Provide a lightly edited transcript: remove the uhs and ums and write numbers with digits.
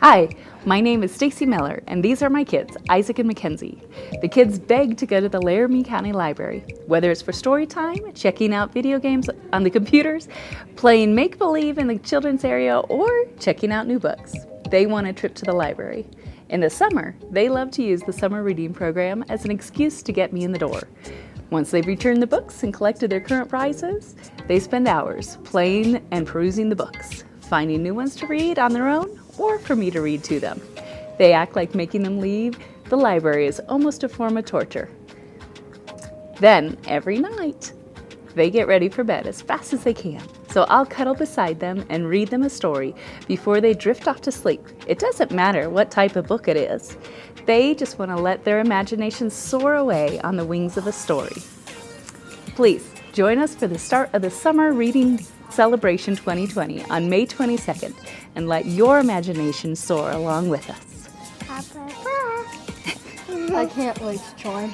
Hi, my name is Stacy Miller, and these are my kids, Isaac and Mackenzie. The kids beg to go to the Laramie County Library, whether it's for story time, checking out video games on the computers, playing make-believe in the children's area, or checking out new books. They want a trip to the library. In the summer, they love to use the summer reading program as an excuse to get me in the door. Once they've returned the books and collected their current prizes, they spend hours playing and perusing the books, finding new ones to read on their own or for me to read to them. They act like making them leave the library is almost a form of torture. Then, every night, they get ready for bed as fast as they can. So I'll cuddle beside them and read them a story before they drift off to sleep. It doesn't matter what type of book it is. They just want to let their imagination soar away on the wings of a story. Please join us for the start of the Summer Reading Celebration 2020 on May 22nd and let your imagination soar along with us. I can't wait to join.